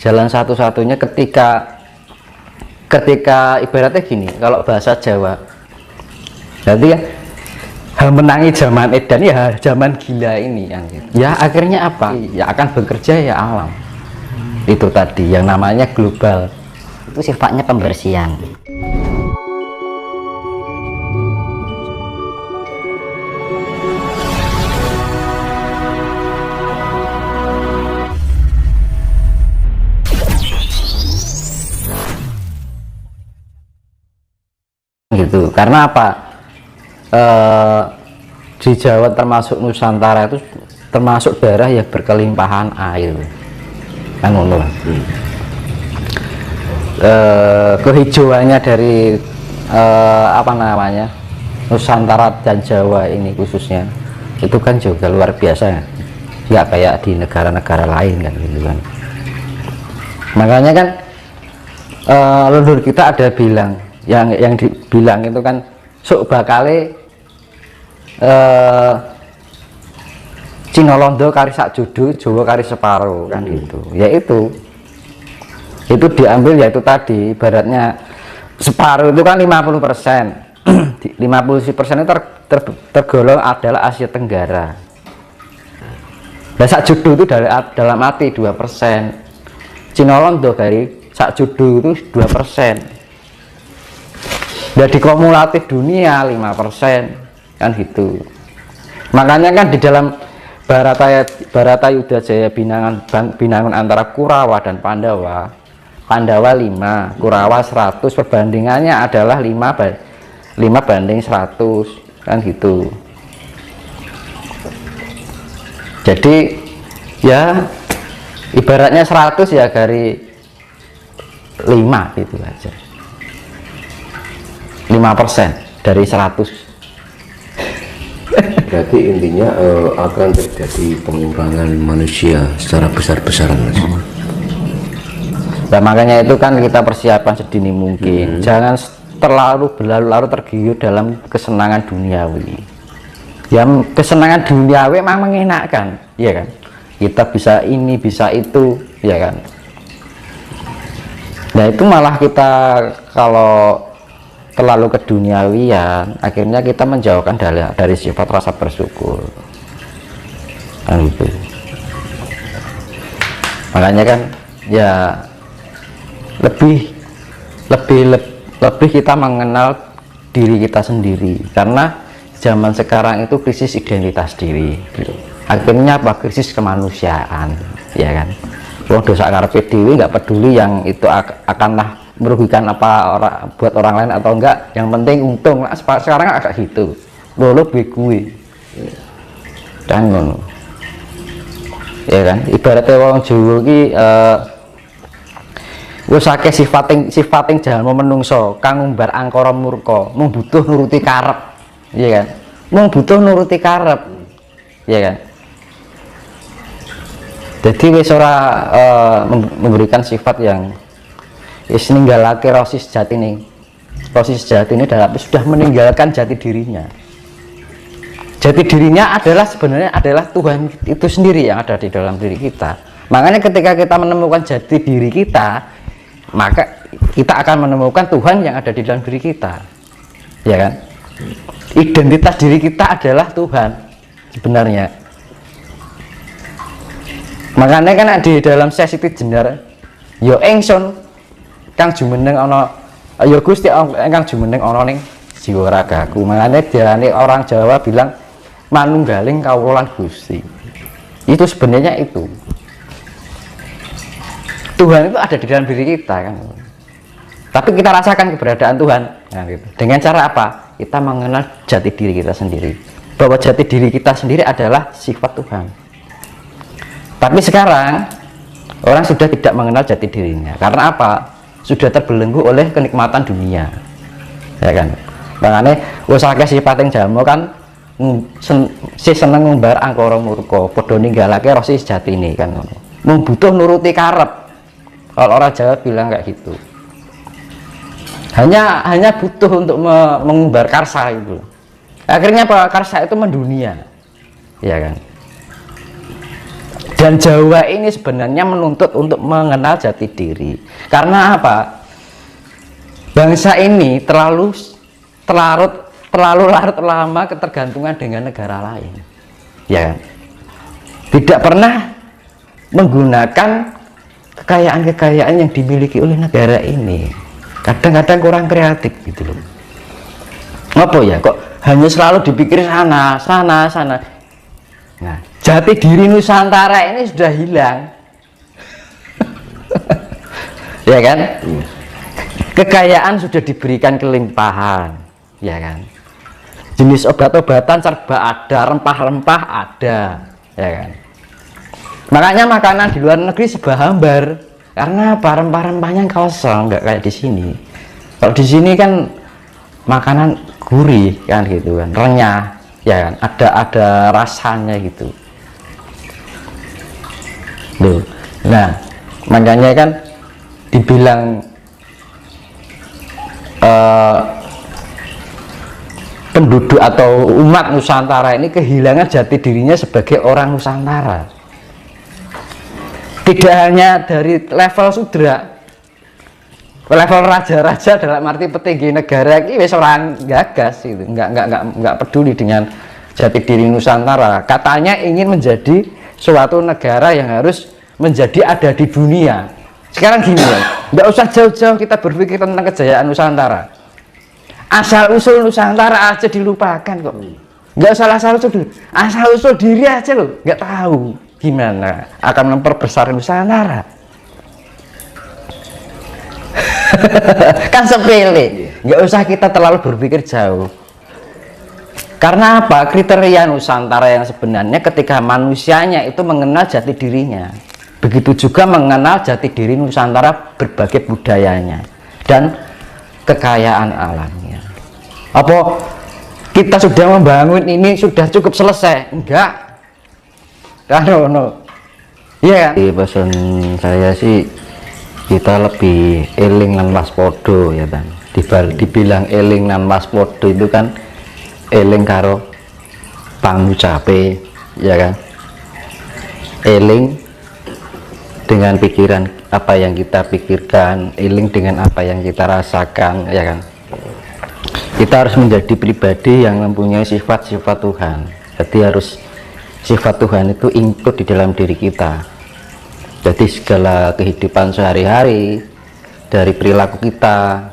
jalan satu-satunya ketika ibaratnya gini, kalau bahasa Jawa berarti ya menangi zaman edan ya zaman gila ini kan gitu. Ya akhirnya apa? Ya akan bekerja ya alam. Itu tadi yang namanya global. Itu sifatnya pembersihan. Gitu. Karena apa? Di Jawa termasuk Nusantara itu termasuk daerah yang berkelimpahan air. Kan ngono. Kehijauannya dari apa namanya? Nusantara dan Jawa ini khususnya itu kan juga luar biasa. Ya kayak di negara-negara lain kan gitu kan. Makanya kan leluhur kita ada bilang yang dibilang itu kan sok bakale Cina Londo kari sak judu Jawa kari separo kan gitu. Ya itu diambil yaitu tadi ibaratnya separuh itu kan 50%. 50% itu tergolong adalah Asia Tenggara. Nah sak judu itu dalam arti 2%. Cina Londo kari sak judu itu 2%. Jadi kumulatif dunia 5% kan gitu. Makanya kan di dalam Baratayuda Jaya Binangun antara Kurawa dan Pandawa 5, Kurawa 100, perbandingannya adalah 5 banding 100 kan gitu. Jadi ya ibaratnya 100 ya dari 5 gitu aja. 5% dari 100. Berarti intinya akan terjadi pengimbangan manusia secara besar-besaran, Mas. Nah makanya itu kan kita persiapan sedini mungkin. Jangan terlalu berlarut-larut tergiur dalam kesenangan duniawi. Ya kesenangan duniawi memang mengenakan, ya kan? Kita bisa ini, bisa itu, ya kan? Nah itu malah kita kalau terlalu keduniawian akhirnya kita menjauhkan dari sifat rasa bersyukur kan gitu. Makanya kan ya lebih kita mengenal diri kita sendiri, karena zaman sekarang itu krisis identitas diri gitu. Akhirnya apa? Krisis kemanusiaan, ya kan? Wong dosa ngarepe dhewe nggak peduli yang itu akanlah merugikan apa buat orang lain atau enggak, yang penting untung. Nah, sekarang agak gitu lo gue dan ngono ya kan. Ibaratnya wong Jawa ki wis akeh sifating jangan menungso kang ngumbar angkara murka mung butuh nuruti karep, ya kan? Mung butuh nuruti karep, ya kan? Jadi wis ora memberikan sifat yang ninggalake rasa sejati ini. Rasa sejati ini sudah meninggalkan jati dirinya. Jati dirinya adalah sebenarnya adalah Tuhan itu sendiri yang ada di dalam diri kita. Makanya ketika kita menemukan jati diri kita, maka kita akan menemukan Tuhan yang ada di dalam diri kita, ya kan? Identitas diri kita adalah Tuhan sebenarnya. Makanya kan di dalam sesi jenar yo engson kang jumeneng ana ya Gusti kang jumeneng ana ning jiwa ragaku. Makanya diarani orang Jawa bilang manunggaling kawula lan Gusti. Itu sebenarnya itu Tuhan itu ada di dalam diri kita kan. Tapi kita rasakan keberadaan Tuhan nah, gitu. Dengan cara apa? Kita mengenal jati diri kita sendiri, bahwa jati diri kita sendiri adalah sifat Tuhan. Tapi sekarang orang sudah tidak mengenal jati dirinya. Karena apa? Sudah terbelenggu oleh kenikmatan dunia, ya kan? Makanya usahake sifat yang jamu kan seneng ngumbar angkara murka padha ninggalake rasa sejatine kan ngono. Mung butuh nuruti karep. Kalau orang Jawa bilang kayak gitu. Hanya butuh untuk mengumbar karsa itu. Akhirnya apa? Karsa itu mendunia, ya kan? Dan Jawa ini sebenarnya menuntut untuk mengenal jati diri. Karena apa? Bangsa ini terlalu larut lama ketergantungan dengan negara lain, ya kan? Tidak pernah menggunakan kekayaan yang dimiliki oleh negara ini. Kadang-kadang kurang kreatif gitu loh. Apa ya, kok hanya selalu dipikir sana. Nah, jati diri Nusantara ini sudah hilang. Ya kan? Kekayaan sudah diberikan kelimpahan, ya kan? Jenis obat-obatan serba ada, rempah-rempah ada, ya kan? Makanya makanan di luar negeri serba hambar. Karena apa? Rempah-rempahnya kosong, nggak kayak di sini. Kalau di sini kan makanan gurih kan gitu kan, renyah, ya kan? Ada rasanya gitu. Loh. Nah, makanya kan dibilang penduduk atau umat Nusantara ini kehilangan jati dirinya sebagai orang Nusantara. Tidak hanya dari level sudra, level raja-raja dalam arti petinggi negara ini wis orang gagas gitu, nggak peduli dengan jati diri Nusantara. Katanya ingin menjadi suatu negara yang harus menjadi ada di dunia. Sekarang gini ya, nggak usah jauh-jauh kita berpikir tentang kejayaan Nusantara. Asal usul Nusantara aja dilupakan kok. Nggak usah asal usul diri aja loh, nggak tahu gimana akan memperbesar Nusantara. Kan sepele, nggak usah kita terlalu berpikir jauh. Karena apa? Kriteria Nusantara yang sebenarnya ketika manusianya itu mengenal jati dirinya, begitu juga mengenal jati diri Nusantara, berbagai budayanya dan kekayaan alamnya. Apa kita sudah membangun ini sudah cukup selesai? Enggak. No. Iya kan? Di pesan saya sih kita lebih eling lan waspodo ya kan. Dibilang eling lan waspodo itu kan eling karo pangucape ya kan. Eling dengan pikiran apa yang kita pikirkan, eling dengan apa yang kita rasakan ya kan. Kita harus menjadi pribadi yang mempunyai sifat-sifat Tuhan. Jadi harus sifat Tuhan itu include di dalam diri kita. Jadi segala kehidupan sehari-hari, dari perilaku kita,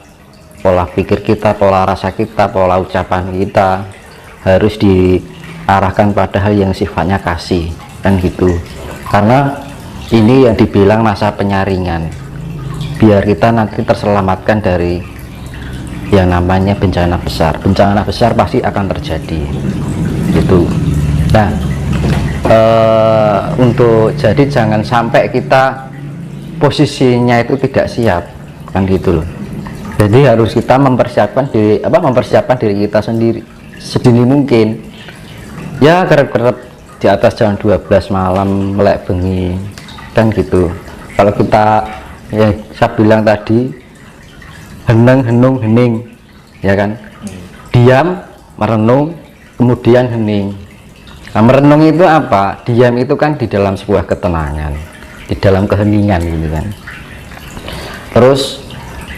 pola pikir kita, pola rasa kita, pola ucapan kita harus diarahkan pada hal yang sifatnya kasih kan gitu. Karena ini yang dibilang masa penyaringan, biar kita nanti terselamatkan dari yang namanya bencana besar. Bencana besar pasti akan terjadi gitu. Nah, untuk jadi jangan sampai kita posisinya itu tidak siap kan gitu loh. Jadi harus kita mempersiapkan diri kita sendiri sedini mungkin ya, kerep-kerep di atas jam 12 malam melek bengi kan gitu. Kalau kita ya saya bilang tadi hening ya kan, diam merenung kemudian hening. Nah, merenung itu apa? Diam itu kan di dalam sebuah ketenangan, di dalam keheningan gitu kan. Terus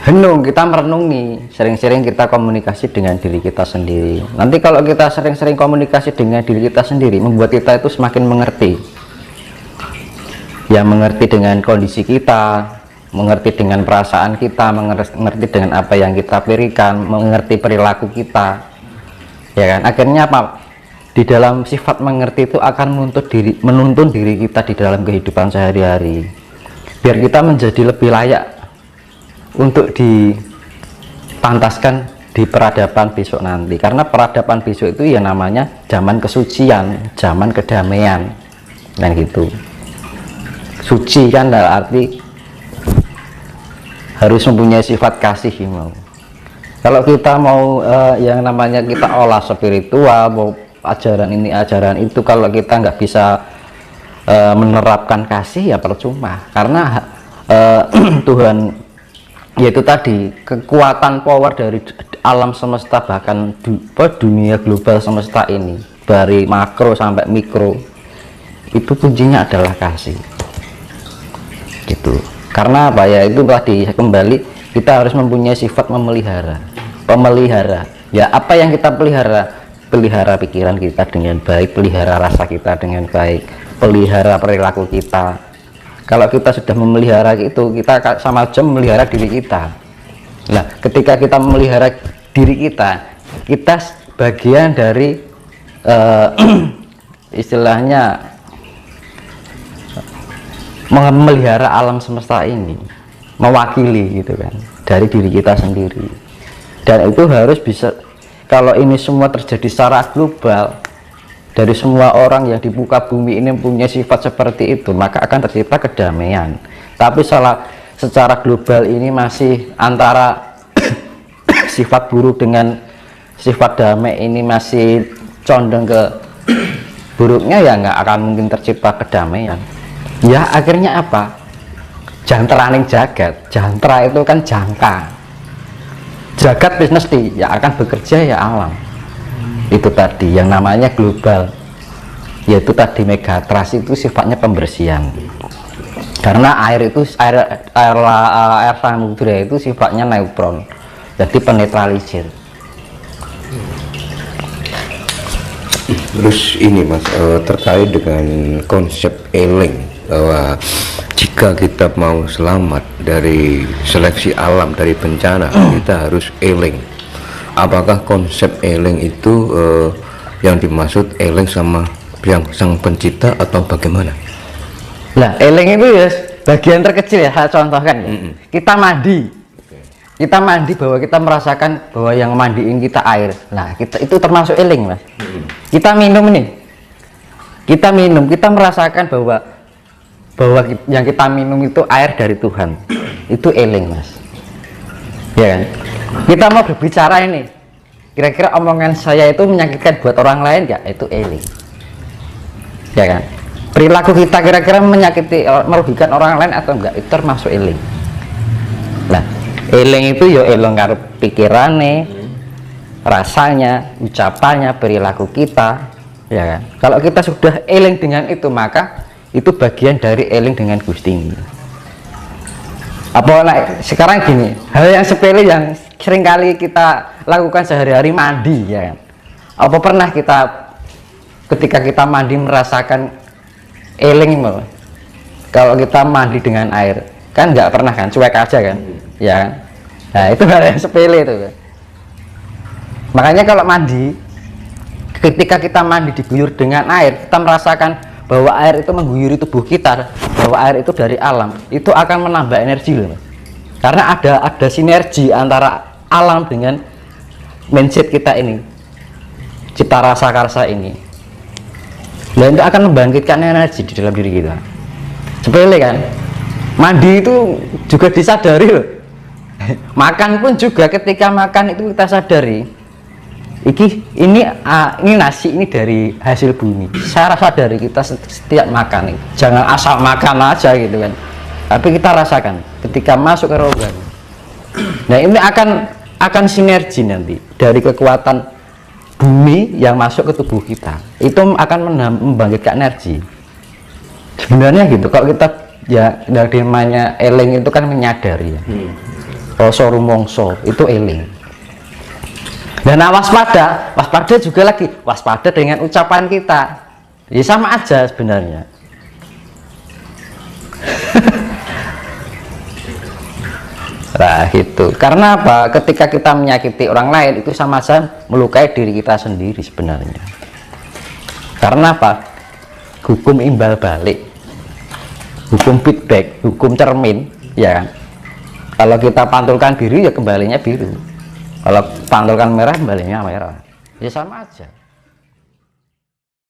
henung, kita merenungi, sering-sering kita komunikasi dengan diri kita sendiri. Nanti kalau kita sering-sering komunikasi dengan diri kita sendiri, membuat kita itu semakin mengerti. Ya, mengerti dengan kondisi kita, mengerti dengan perasaan kita, mengerti dengan apa yang kita pikirkan, mengerti perilaku kita. Ya kan? Akhirnya apa? Di dalam sifat mengerti itu akan menuntun diri kita di dalam kehidupan sehari-hari. Biar kita menjadi lebih layak untuk dipantaskan di peradaban besok nanti. Karena peradaban besok itu ya namanya zaman kesucian, zaman kedamaian dan gitu. Suci kan dalam arti harus mempunyai sifat kasih mau. Kalau kita mau yang namanya kita olah spiritual, mau ajaran ini ajaran itu, kalau kita nggak bisa menerapkan kasih ya percuma. Karena Tuhan, yaitu tadi kekuatan power dari alam semesta, bahkan dunia global semesta ini dari makro sampai mikro itu kuncinya adalah kasih gitu. Karena apa ya, itu tadi kembali kita harus mempunyai sifat pemelihara ya. Apa yang kita pelihara pikiran kita dengan baik, pelihara rasa kita dengan baik, pelihara perilaku kita. Kalau kita sudah memelihara itu, kita sama aja memelihara diri kita. Nah, ketika kita memelihara diri kita bagian dari istilahnya memelihara alam semesta ini, mewakili gitu kan, dari diri kita sendiri. Dan itu harus bisa, kalau ini semua terjadi secara global, dari semua orang yang di muka bumi ini punya sifat seperti itu, maka akan tercipta kedamaian. Tapi secara global ini masih antara sifat buruk dengan sifat damai ini masih condong ke buruknya, ya nggak akan mungkin tercipta kedamaian. Ya akhirnya apa? Jantraning jagat. Jantra itu kan jangka. Jagat bisnis ya akan bekerja ya alam. Itu tadi yang namanya global, yaitu tadi megatrust itu sifatnya pembersihan. Karena air samudra itu sifatnya neutron, jadi penetralisir. Terus ini Mas, terkait dengan konsep eling, bahwa jika kita mau selamat dari seleksi alam, dari bencana, kita harus eling. Apakah konsep eling itu yang dimaksud eling sama yang sang pencipta atau bagaimana? Nah, eling itu ya bagian terkecil ya, saya contohkan ya. Kita mandi, bahwa kita merasakan bahwa yang mandiin kita air. Nah, itu termasuk eling, Mas. Kita minum nih, kita merasakan bahwa yang kita minum itu air dari Tuhan. Itu eling, Mas, ya kan? Kita mau berbicara ini, kira-kira omongan saya itu menyakitkan buat orang lain nggak? Itu eling, ya kan? Perilaku kita kira-kira merugikan orang lain atau enggak? Itu termasuk eling. Nah, eling itu ya eling karo pikirannya, rasanya, ucapannya, perilaku kita, ya kan? Kalau kita sudah eling dengan itu, maka itu bagian dari eling dengan Gusti. Apa sekarang gini, hal yang sepele yang seringkali kita lakukan sehari-hari, mandi, ya kan? Apa pernah kita ketika kita mandi merasakan eling malah? Kalau kita mandi dengan air kan nggak pernah kan, cuek aja kan, ya kan? Nah, itu hal yang sepele itu kan. Makanya kalau mandi, ketika kita mandi diguyur dengan air, kita merasakan bahwa air itu mengguyuri tubuh kita, bahwa air itu dari alam, itu akan menambah energi loh. Karena ada sinergi antara alam dengan mindset kita ini, cita rasa karsa ini. Dan itu akan membangkitkan energi di dalam diri kita. Sepele kan? Mandi itu juga disadari loh. Makan pun juga, ketika makan itu kita sadari, ini nasi ini dari hasil bumi. Saya rasa dari kita setiap makan nih, jangan asal makan aja gitu kan, tapi kita rasakan ketika masuk ke rogan. Nah, ini akan sinergi nanti dari kekuatan bumi yang masuk ke tubuh kita, itu akan membangkitkan energi sebenarnya gitu. Kalau kita ya dari namanya eling itu kan menyadari ya, rasa rumongso itu eling. Dan waspada juga lagi, waspada dengan ucapan kita, ya sama aja sebenarnya. Nah itu, karena apa? Ketika kita menyakiti orang lain, itu sama saja melukai diri kita sendiri sebenarnya. Karena apa? Hukum imbal balik, hukum feedback, hukum cermin, ya kan? Kalau kita pantulkan biru, ya kembalinya biru. Kalau pantulkan merah, kembalinya merah. Ya sama aja.